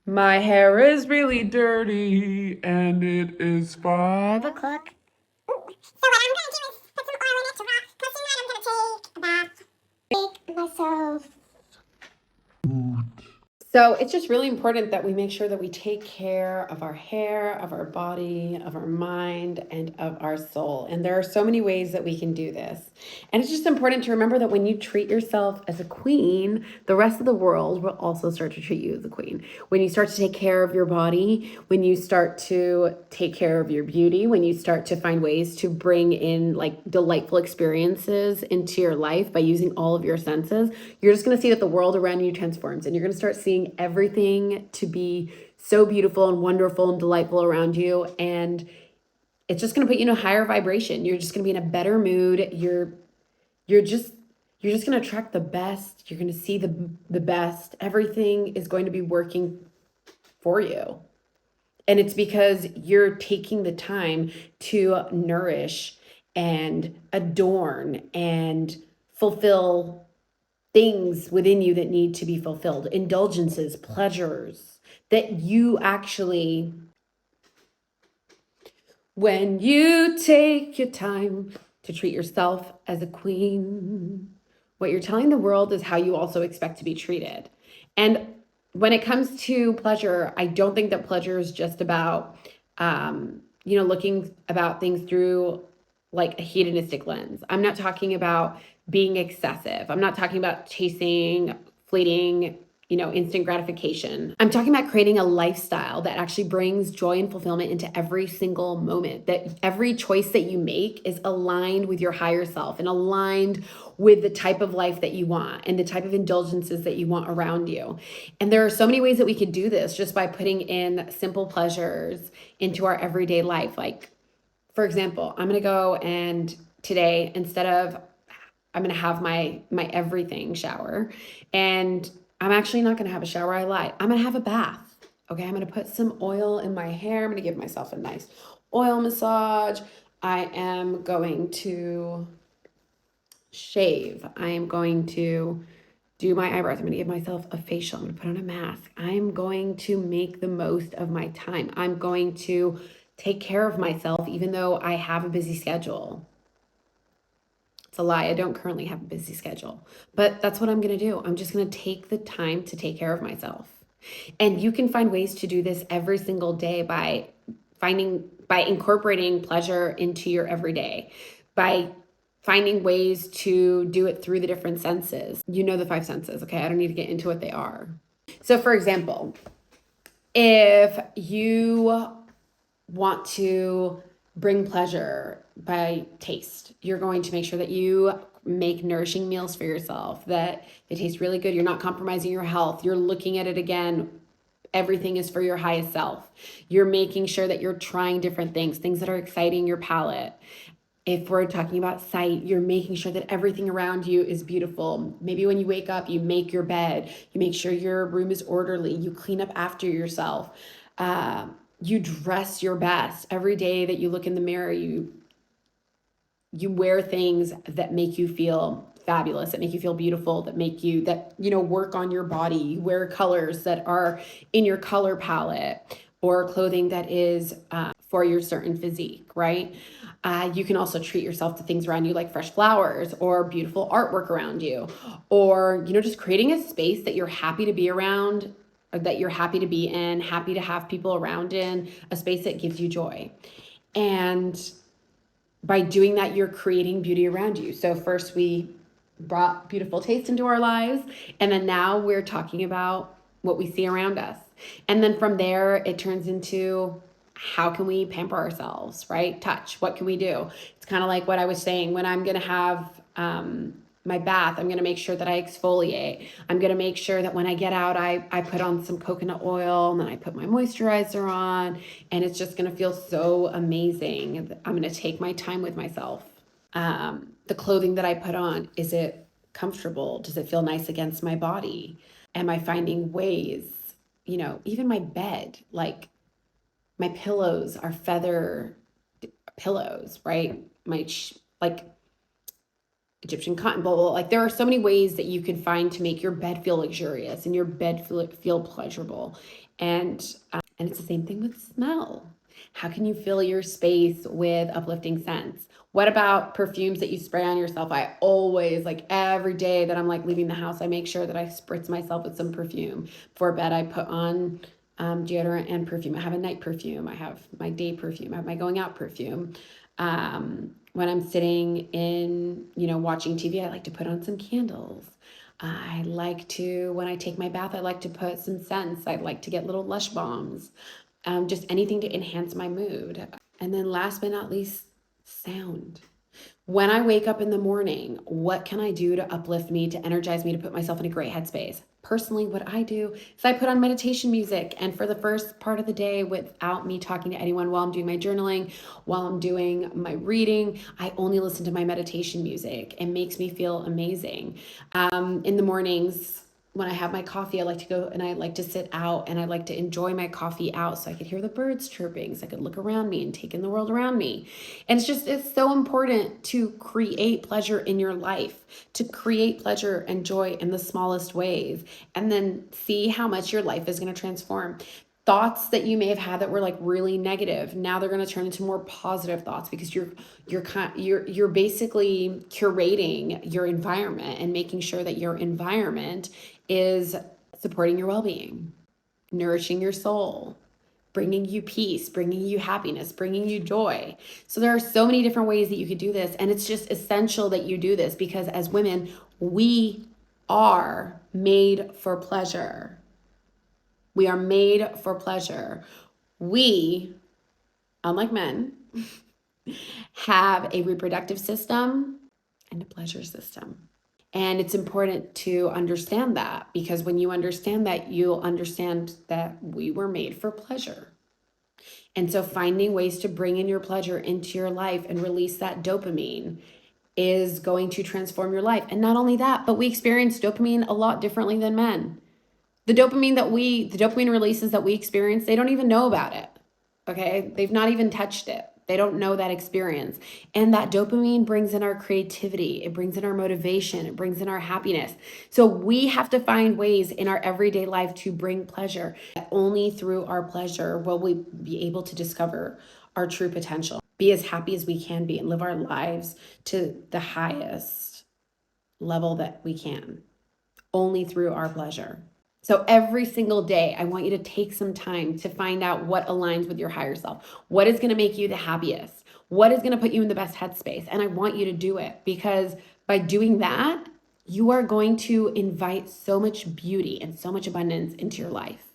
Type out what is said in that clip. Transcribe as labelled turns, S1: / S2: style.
S1: My hair is really dirty and it is 5 o'clock.
S2: So what I'm going to do is put some oil in it to rock, because tonight I'm going to take a bath. Make myself.
S1: So it's just really important that we make sure that we take care of our hair, of our body, of our mind, and of our soul. And there are so many ways that we can do this. And it's just important to remember that when you treat yourself as a queen, the rest of the world will also start to treat you as a queen. When you start to take care of your body, when you start to take care of your beauty, when you start to find ways to bring in like delightful experiences into your life by using all of your senses, you're just going to see that the world around you transforms, and you're going to start seeing everything to be so beautiful and wonderful and delightful around you. And it's just going to put you in a higher vibration. You're just going to be in a better mood. You're just going to attract the best. You're going to see the best. Everything is going to be working for you. And it's because you're taking the time to nourish and adorn and fulfill things within you that need to be fulfilled, indulgences, pleasures that you actually, when you take your time to treat yourself as a queen, what you're telling the world is how you also expect to be treated. And when it comes to pleasure, I don't think that pleasure is just about, looking about things through like a hedonistic lens. I'm not talking about being excessive. I'm not talking about chasing fleeting, instant gratification. I'm talking about creating a lifestyle that actually brings joy and fulfillment into every single moment, that every choice that you make is aligned with your higher self and aligned with the type of life that you want and the type of indulgences that you want around you. And there are so many ways that we could do this just by putting in simple pleasures into our everyday life. Like, for example, I'm going to go and today, instead of, I'm going to have my everything shower, and I'm actually not going to have a shower. I lied. I'm going to have a bath. Okay. I'm going to put some oil in my hair. I'm going to give myself a nice oil massage. I am going to shave. I am going to do my eyebrows. I'm going to give myself a facial. I'm going to put on a mask. I'm going to make the most of my time. I'm going to take care of myself, even though I have a busy schedule. It's a lie. I don't currently have a busy schedule, but that's what I'm going to do. I'm just going to take the time to take care of myself. And you can find ways to do this every single day by incorporating pleasure into your everyday, by finding ways to do it through the different senses. You know, the five senses. Okay. I don't need to get into what they are. So for example, if you want to bring pleasure by taste, you're going to make sure that you make nourishing meals for yourself, that they taste really good. You're not compromising your health. You're looking at it again. Everything is for your highest self. You're making sure that you're trying different things that are exciting your palate. If we're talking about sight, you're making sure that everything around you is beautiful. Maybe when you wake up, you make your bed, you make sure your room is orderly, you clean up after yourself. You dress your best every day that you look in the mirror. You wear things that make you feel fabulous, that make you feel beautiful, work on your body. You wear colors that are in your color palette, or clothing that is for your certain physique, right? You can also treat yourself to things around you like fresh flowers or beautiful artwork around you, or just creating a space that you're happy to be around, or that you're happy to be in, happy to have people around in, a space that gives you joy. And by doing that, you're creating beauty around you. So first we brought beautiful taste into our lives, and then now we're talking about what we see around us. And then from there, it turns into, how can we pamper ourselves, right? Touch. What can we do? It's kind of like what I was saying. When I'm going to have my bath, I'm going to make sure that I exfoliate. I'm going to make sure that when I get out, I put on some coconut oil, and then I put my moisturizer on, and it's just going to feel so amazing. I'm going to take my time with myself. The clothing that I put on, is it comfortable? Does it feel nice against my body? Am I finding ways, even my bed, like my pillows are feather pillows, right? Like Egyptian cotton, blah, blah, blah. Like there are so many ways that you can find to make your bed feel luxurious and your bed feel pleasurable. And it's the same thing with smell. How can you fill your space with uplifting scents? What about perfumes that you spray on yourself? I always, like every day that I'm like leaving the house, I make sure that I spritz myself with some perfume. Before bed, I put on deodorant and perfume. I have a night perfume. I have my day perfume. I have my going out perfume. When I'm sitting in, watching TV, I like to put on some candles. I like to, when I take my bath, I like to put some scents. I like to get little Lush bombs, just anything to enhance my mood. And then last but not least, sound. When I wake up in the morning, what can I do to uplift me, to energize me, to put myself in a great headspace? Personally, what I do is I put on meditation music. And for the first part of the day, without me talking to anyone while I'm doing my journaling, while I'm doing my reading, I only listen to my meditation music. It makes me feel amazing. In the mornings, when I have my coffee, I like to go and I like to sit out and I like to enjoy my coffee out so I could hear the birds chirping, so I could look around me and take in the world around me. And it's so important to create pleasure in your life, to create pleasure and joy in the smallest ways, and then see how much your life is going to transform. Thoughts that you may have had that were like really negative, now they're going to turn into more positive thoughts because you're basically curating your environment and making sure that your environment is supporting your well-being, nourishing your soul, bringing you peace, bringing you happiness, bringing you joy. So there are so many different ways that you could do this, and it's just essential that you do this because as women, we are made for pleasure. We are made for pleasure. We, unlike men, have a reproductive system and a pleasure system. And it's important to understand that because when you understand that, you'll understand that we were made for pleasure. And so finding ways to bring in your pleasure into your life and release that dopamine is going to transform your life. And not only that, but we experience dopamine a lot differently than men. The dopamine releases that we experience, they don't even know about it. Okay. They've not even touched it. They don't know that experience. And that dopamine brings in our creativity. It brings in our motivation. It brings in our happiness. So we have to find ways in our everyday life to bring pleasure. Only through our pleasure will we be able to discover our true potential, be as happy as we can be, and live our lives to the highest level that we can, only through our pleasure. So every single day, I want you to take some time to find out what aligns with your higher self. What is going to make you the happiest? What is going to put you in the best headspace? And I want you to do it because by doing that, you are going to invite so much beauty and so much abundance into your life.